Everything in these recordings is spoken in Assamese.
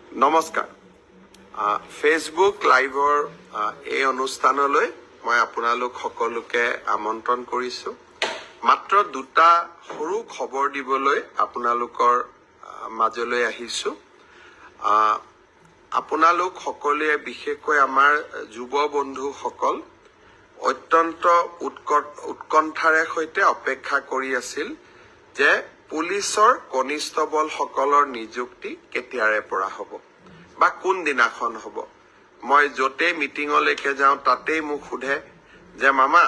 নমস্কাৰ ফেচবুক লাইভৰ এই অনুষ্ঠানলৈ মই আপোনালোক সকলোকে আমন্ত্ৰণ কৰিছো মাত্ৰ দুটা সৰু খবৰ দিবলৈ আপোনালোকৰ মাজলৈ আহিছো আপোনালোক সকলোৱে বিশেষকৈ আমাৰ যুৱ বন্ধুসকল অত্যন্ত উৎকণ্ঠাৰে সৈতে অপেক্ষা কৰি আছিল যে পুলিচৰ কনিষ্টবল সকলৰ নিযুক্তি কেতিয়াৰে পৰা হ'ব বা কোন দিনাখন হ'ব মই যতে মিটিংলৈকে যাওঁ তাতেই মোক সোধে যে মামা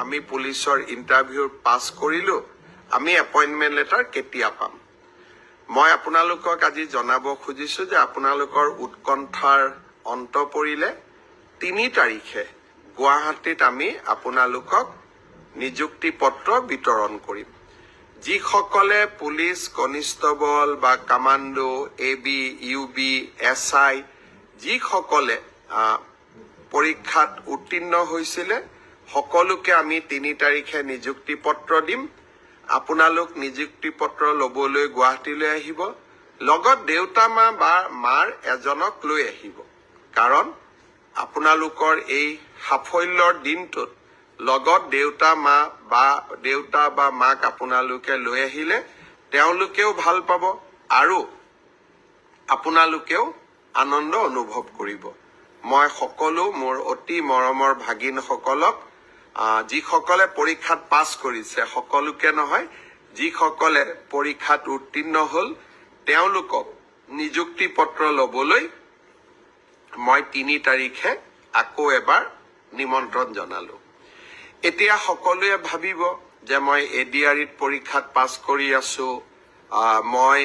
আমি পুলিচৰ ইন্টাৰভিউ পাছ কৰিলো আমি এপইন্টমেন্ট লেটাৰ কেতিয়া পাম মই আপোনালোকক আজি জনাব খুজিছো যে আপোনালোকৰ উৎকণ্ঠাৰ অন্ত পৰিলে 3 তাৰিখে গুৱাহাটীত আমি আপোনালোকক নিযুক্তি পত্ৰ বিতৰণ কৰিম যিসকলে পুলিচ কনিষ্টবল বা কমান্ডো এবি ইউবি এসআই যিসকলে পৰীক্ষাত উত্তীৰ্ণ হৈছিল সকলোকে আমি 3 তাৰিখে নিযুক্তি পত্ৰ দিম আপোনালোক নিযুক্তি পত্ৰ লবলৈ গুৱাহাটীলৈ আহিব লগত দেউতা মা বা মাৰ এজনক লৈ আহিব কাৰণ আপোনালোকৰ এই সাফল্যৰ দিনটোত লগত দেউতা বা মাক আপোনালোকে লৈ আহিলে তেওঁলোকেও ভাল পাব আৰু আপোনালোকেও আনন্দ অনুভৱ কৰিব মই সকলো মোৰ অতি মৰমৰ ভাগিন সকলক যিসকলে পৰীক্ষাত পাছ কৰিছে সকলোকে নহয় যিসকলে পৰীক্ষাত উত্তীৰ্ণ হল তেওঁলোকক নিযুক্তি পত্ৰ লবলৈ মই 3 তাৰিখে আকৌ এবাৰ নিমন্ত্ৰণ জনালো এতিয়া সকলোৱে ভাবিব যে মই এডিআৰিত পৰীক্ষাত পাছ কৰি আছো মই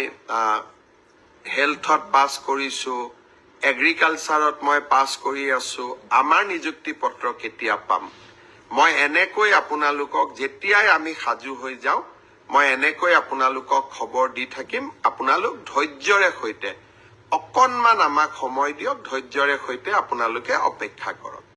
হেলথত পাছ কৰিছো এগ্ৰিকালচাৰত মই পাছ কৰি আছো আমাৰ নিযুক্তি পত্ৰ কেতিয়া পাম মই এনেকৈ আপোনালোকক যেতিয়াই আমি সাজু হৈ যাওঁ মই এনেকৈ আপোনালোকক খবৰ দি থাকিম আপোনালোক ধৈৰ্যৰে সৈতে অকণমান আমাক সময় দিয়ক ধৈৰ্যৰে সৈতে আপোনালোকে অপেক্ষা কৰক